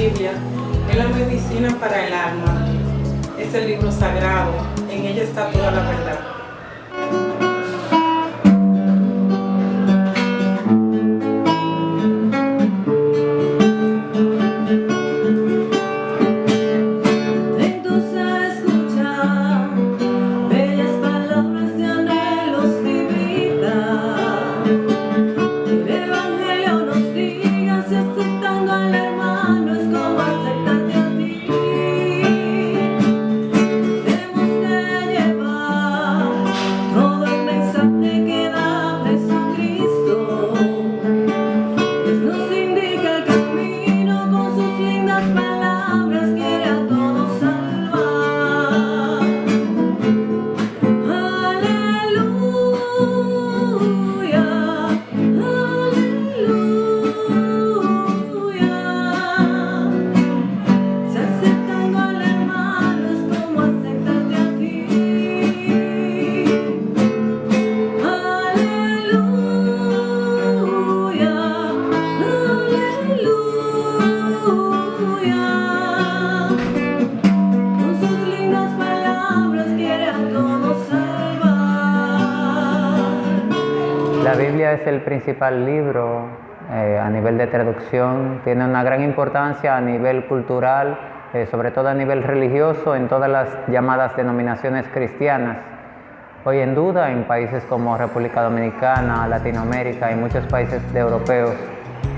Biblia es la medicina para el alma, es el libro sagrado, en ella está toda la verdad. La Biblia es el principal libro a nivel de traducción, tiene una gran importancia a nivel cultural, sobre todo a nivel religioso en todas las llamadas denominaciones cristianas. Hoy en duda en países como República Dominicana, Latinoamérica y muchos países europeos,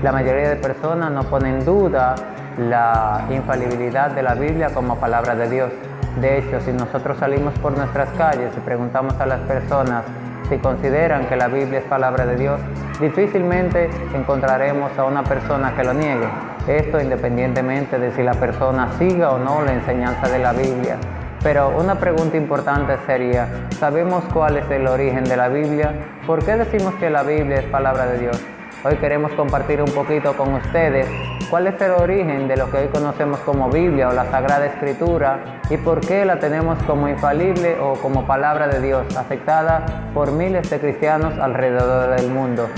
la mayoría de personas no ponen en duda la infalibilidad de la Biblia como palabra de Dios. De hecho, si nosotros salimos por nuestras calles y preguntamos a las personas si consideran que la Biblia es palabra de Dios, difícilmente encontraremos a una persona que lo niegue. Esto independientemente de si la persona siga o no la enseñanza de la Biblia. Pero una pregunta importante sería, ¿sabemos cuál es el origen de la Biblia? ¿Por qué decimos que la Biblia es palabra de Dios? Hoy queremos compartir un poquito con ustedes cuál es el origen de lo que hoy conocemos como Biblia o la Sagrada Escritura y por qué la tenemos como infalible o como palabra de Dios, aceptada por miles de cristianos alrededor del mundo.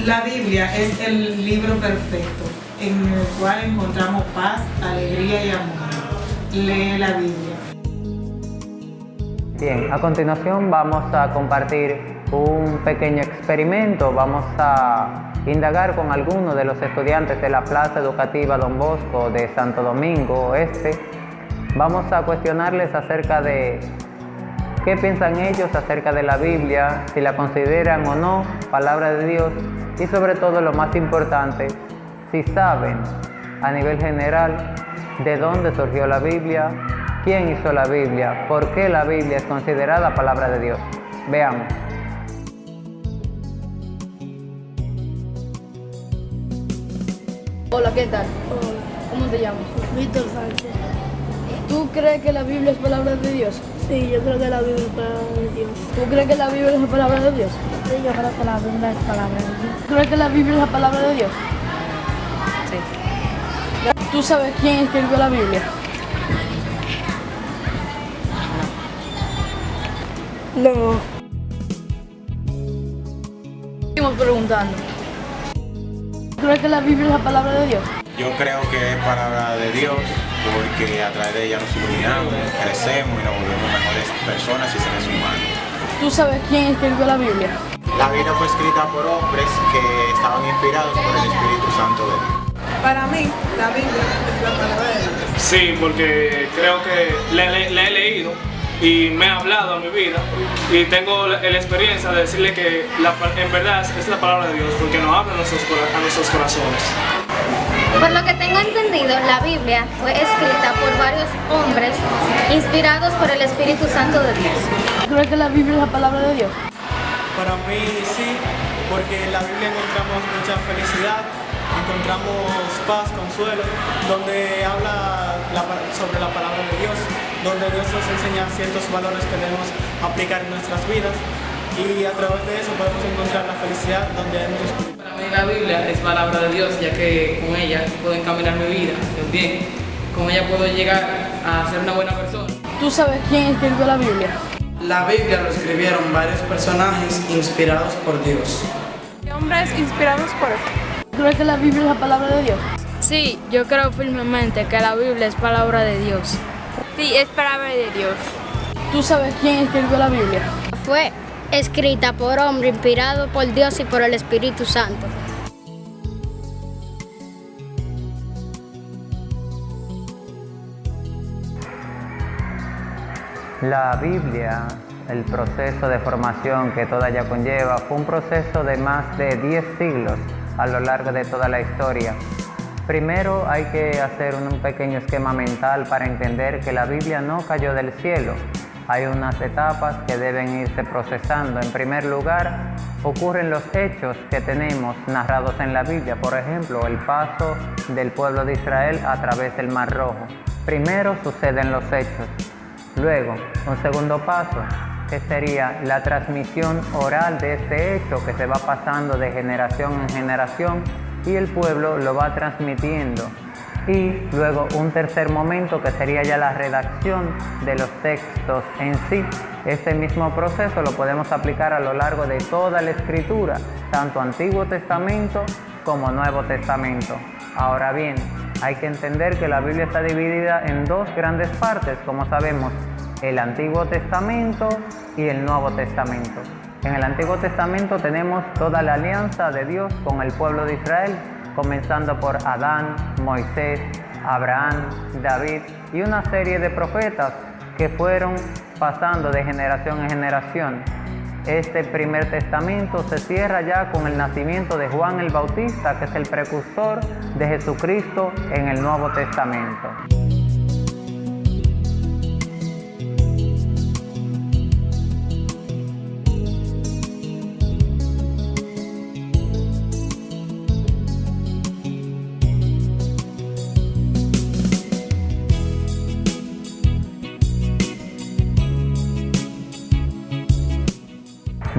La Biblia es el libro perfecto, en el cual encontramos paz, alegría y amor. Lee la Biblia. Bien, a continuación vamos a compartir un pequeño experimento. Vamos a indagar con algunos de los estudiantes de la Plaza Educativa Don Bosco de Santo Domingo Este. Vamos a cuestionarles acerca de qué piensan ellos acerca de la Biblia, si la consideran o no palabra de Dios y sobre todo lo más importante, si saben a nivel general de dónde surgió la Biblia, quién hizo la Biblia, por qué la Biblia es considerada palabra de Dios. Veamos. Hola, ¿qué tal? Hola, ¿Cómo te llamas? Víctor Sánchez. ¿Tú crees que la Biblia es palabra de Dios? Sí, yo creo que la Biblia es palabra de Dios. ¿Tú crees que la Biblia es la palabra de Dios? Sí, yo creo que la Biblia es palabra de Dios. ¿Tú crees que la Biblia es la palabra de Dios? Sí. ¿Tú sabes quién escribió la Biblia? No. Seguimos preguntando. ¿Tú crees que la Biblia es la palabra de Dios? Yo creo que es palabra de Dios porque a través de ella nos iluminamos, crecemos y nos volvemos mejores personas y seres humanos. ¿Tú sabes quién escribió la Biblia? La Biblia fue escrita por hombres que estaban inspirados por el Espíritu Santo de Dios. Para mí, la Biblia es la palabra de Dios. Sí, porque creo que la he leído y me ha hablado a mi vida y tengo la experiencia de decirle que en verdad es la palabra de Dios porque nos habla a nuestros corazones. Por lo que tengo entendido, la Biblia fue escrita por varios hombres inspirados por el Espíritu Santo de Dios. ¿Tú crees que la Biblia es la palabra de Dios? Para mí sí, porque en la Biblia encontramos mucha felicidad, encontramos paz, consuelo, donde habla sobre la palabra de Dios, donde Dios nos enseña ciertos valores que debemos aplicar en nuestras vidas y a través de eso podemos encontrar la felicidad donde hay muchos. Para mí la Biblia es palabra de Dios, ya que con ella puedo encaminar mi vida bien. Con ella puedo llegar a ser una buena persona. ¿Tú sabes quién escribió la Biblia? La Biblia lo escribieron varios personajes inspirados por Dios. ¿Qué hombres inspirados por él? ¿Crees que la Biblia es la palabra de Dios? Sí, yo creo firmemente que la Biblia es palabra de Dios. Sí, es palabra de Dios. ¿Tú sabes quién escribió la Biblia? Fue escrita por hombre, inspirado por Dios y por el Espíritu Santo. La Biblia, el proceso de formación que toda ella conlleva, fue un proceso de más de 10 siglos a lo largo de toda la historia. Primero hay que hacer un pequeño esquema mental para entender que la Biblia no cayó del cielo. Hay unas etapas que deben irse procesando. En primer lugar, ocurren los hechos que tenemos narrados en la Biblia. Por ejemplo, el paso del pueblo de Israel a través del Mar Rojo. Primero suceden los hechos. Luego, un segundo paso, que sería la transmisión oral de este hecho que se va pasando de generación en generación y el pueblo lo va transmitiendo. Y luego un tercer momento que sería ya la redacción de los textos en sí. Este mismo proceso lo podemos aplicar a lo largo de toda la Escritura, tanto Antiguo Testamento como Nuevo Testamento. Ahora bien, hay que entender que la Biblia está dividida en dos grandes partes, como sabemos, el Antiguo Testamento y el Nuevo Testamento. En el Antiguo Testamento tenemos toda la alianza de Dios con el pueblo de Israel, comenzando por Adán, Moisés, Abraham, David y una serie de profetas que fueron pasando de generación en generación. Este primer testamento se cierra ya con el nacimiento de Juan el Bautista, que es el precursor de Jesucristo en el Nuevo Testamento.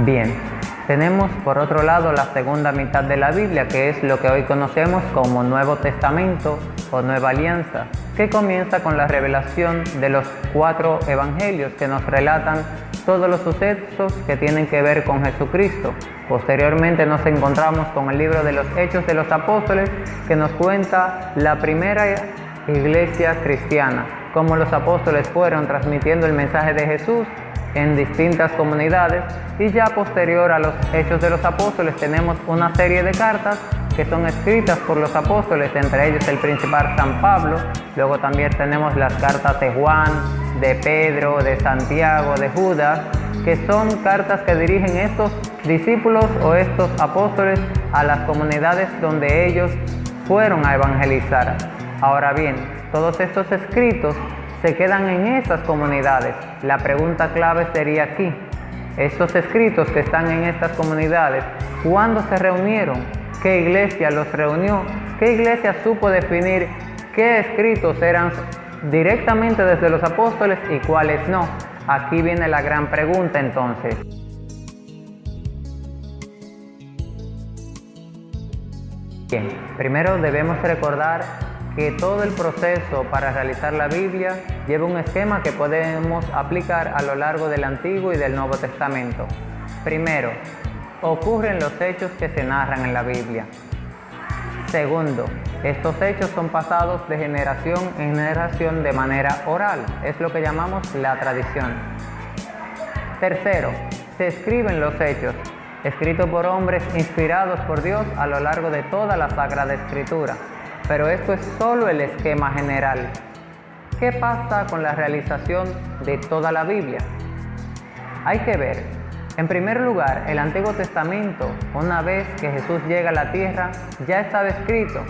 Bien, tenemos por otro lado la segunda mitad de la Biblia, que es lo que hoy conocemos como Nuevo Testamento o Nueva Alianza, que comienza con la revelación de los 4 evangelios que nos relatan todos los sucesos que tienen que ver con Jesucristo. Posteriormente nos encontramos con el libro de los Hechos de los Apóstoles, que nos cuenta la primera iglesia cristiana, cómo los apóstoles fueron transmitiendo el mensaje de Jesús en distintas comunidades, y ya posterior a los Hechos de los Apóstoles tenemos una serie de cartas que son escritas por los apóstoles, entre ellos el principal San Pablo. Luego también tenemos las cartas de Juan, de Pedro, de Santiago, de Judas, que son cartas que dirigen estos discípulos o estos apóstoles a las comunidades donde ellos fueron a evangelizar. Ahora bien, todos estos escritos se quedan en esas comunidades. La pregunta clave sería aquí: estos escritos que están en estas comunidades, ¿cuándo se reunieron? ¿Qué iglesia los reunió? ¿Qué iglesia supo definir qué escritos eran directamente desde los apóstoles y cuáles no? Aquí viene la gran pregunta entonces. Bien, primero debemos recordar que todo el proceso para realizar la Biblia lleva un esquema que podemos aplicar a lo largo del Antiguo y del Nuevo Testamento. Primero, ocurren los hechos que se narran en la Biblia. Segundo, estos hechos son pasados de generación en generación de manera oral, es lo que llamamos la tradición. Tercero, se escriben los hechos, escritos por hombres inspirados por Dios a lo largo de toda la Sagrada Escritura. Pero esto es solo el esquema general. ¿Qué pasa con la realización de toda la Biblia? Hay que ver, en primer lugar, el Antiguo Testamento, una vez que Jesús llega a la tierra, ya estaba escrito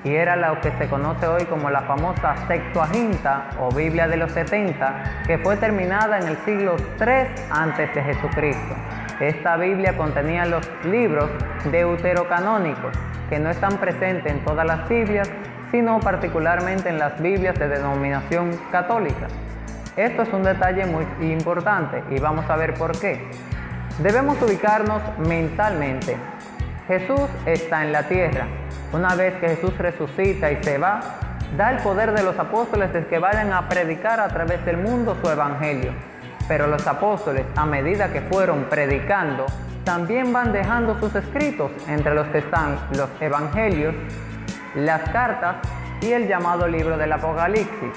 y era lo que se conoce hoy como la famosa Septuaginta o Biblia de los 70, que fue terminada en el siglo III antes de Jesucristo. Esta Biblia contenía los libros deuterocanónicos, que no están presentes en todas las Biblias, sino particularmente en las Biblias de denominación católica. Esto es un detalle muy importante y vamos a ver por qué. Debemos ubicarnos mentalmente. Jesús está en la tierra. Una vez que Jesús resucita y se va, da el poder de los apóstoles de que vayan a predicar a través del mundo su evangelio. Pero los apóstoles, a medida que fueron predicando, también van dejando sus escritos, entre los que están los evangelios, las cartas y el llamado libro del Apocalipsis.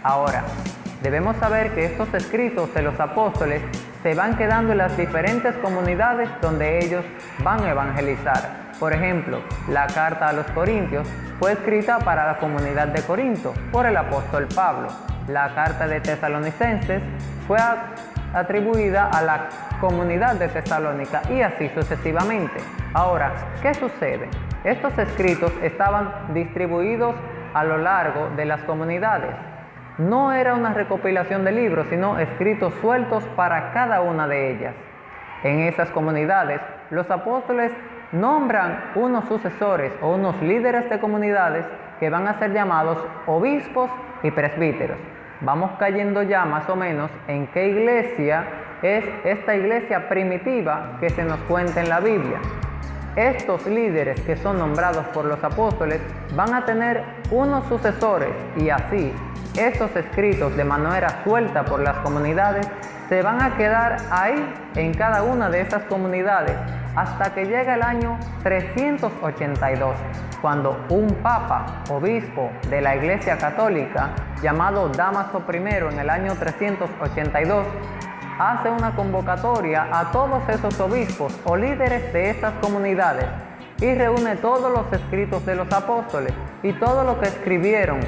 Ahora, debemos saber que estos escritos de los apóstoles se van quedando en las diferentes comunidades donde ellos van a evangelizar. Por ejemplo, la carta a los Corintios fue escrita para la comunidad de Corinto por el apóstol Pablo. La carta de Tesalonicenses fue atribuida a la comunidad de Tesalónica y así sucesivamente. Ahora, ¿qué sucede? Estos escritos estaban distribuidos a lo largo de las comunidades. No era una recopilación de libros, sino escritos sueltos para cada una de ellas. En esas comunidades, los apóstoles nombran unos sucesores o unos líderes de comunidades que van a ser llamados obispos y presbíteros. Vamos cayendo ya más o menos en qué iglesia es esta iglesia primitiva que se nos cuenta en la Biblia. Estos líderes que son nombrados por los apóstoles van a tener unos sucesores y así estos escritos de manera suelta por las comunidades se van a quedar ahí en cada una de esas comunidades hasta que llega el año 382, cuando un papa, obispo de la Iglesia Católica, llamado Dámaso I en el año 382, hace una convocatoria a todos esos obispos o líderes de esas comunidades y reúne todos los escritos de los apóstoles y todo lo que escribieron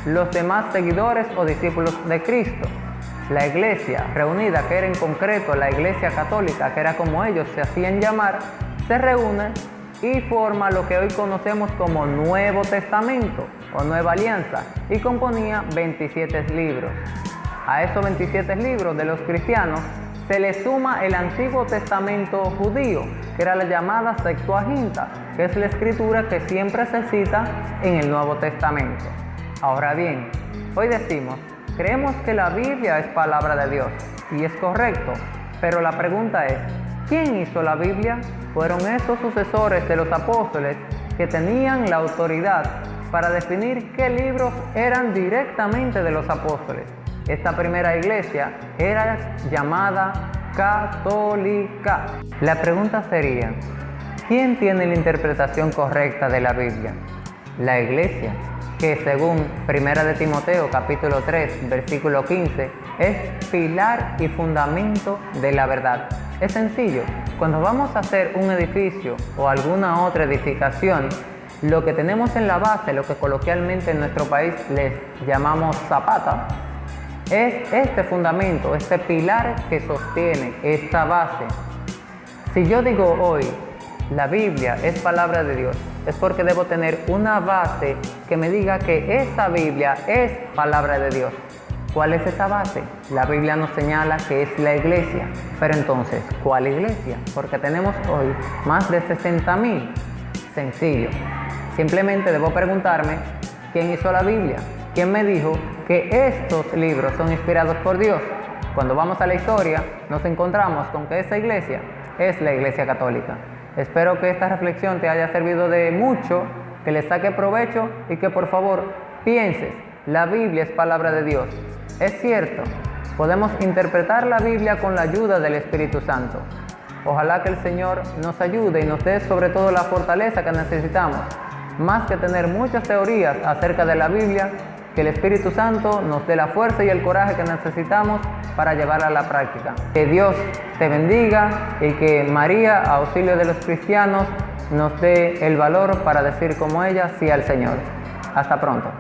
los demás seguidores o discípulos de Cristo. La iglesia reunida, que era en concreto la Iglesia Católica, que era como ellos se hacían llamar, se reúne y forma lo que hoy conocemos como Nuevo Testamento o Nueva Alianza y componía 27 libros. A esos 27 libros de los cristianos se le suma el Antiguo Testamento judío, que era la llamada Septuaginta, que es la escritura que siempre se cita en el Nuevo Testamento. Ahora bien, hoy decimos, creemos que la Biblia es palabra de Dios, y es correcto, pero la pregunta es, ¿quién hizo la Biblia? Fueron esos sucesores de los apóstoles que tenían la autoridad para definir qué libros eran directamente de los apóstoles. Esta primera iglesia era llamada católica. La pregunta sería, ¿quién tiene la interpretación correcta de la Biblia? La iglesia, que según 1 de Timoteo capítulo 3 versículo 15 es pilar y fundamento de la verdad. Es sencillo, cuando vamos a hacer un edificio o alguna otra edificación, lo que tenemos en la base, lo que coloquialmente en nuestro país les llamamos zapata, es este fundamento, este pilar que sostiene esta base. Si yo digo hoy, la Biblia es palabra de Dios, es porque debo tener una base que me diga que esa Biblia es palabra de Dios. ¿Cuál es esa base? La Biblia nos señala que es la iglesia. Pero entonces, ¿cuál iglesia? Porque tenemos hoy más de 60,000. Sencillo. Simplemente debo preguntarme, ¿quién hizo la Biblia? ¿Quién me dijo que estos libros son inspirados por Dios? Cuando vamos a la historia, nos encontramos con que esa iglesia es la Iglesia Católica. Espero que esta reflexión te haya servido de mucho, que le saque provecho y que por favor pienses, la Biblia es palabra de Dios. Es cierto, podemos interpretar la Biblia con la ayuda del Espíritu Santo. Ojalá que el Señor nos ayude y nos dé sobre todo la fortaleza que necesitamos. Más que tener muchas teorías acerca de la Biblia, que el Espíritu Santo nos dé la fuerza y el coraje que necesitamos para llevarla a la práctica. Que Dios te bendiga y que María, auxilio de los cristianos, nos dé el valor para decir como ella sí al Señor. Hasta pronto.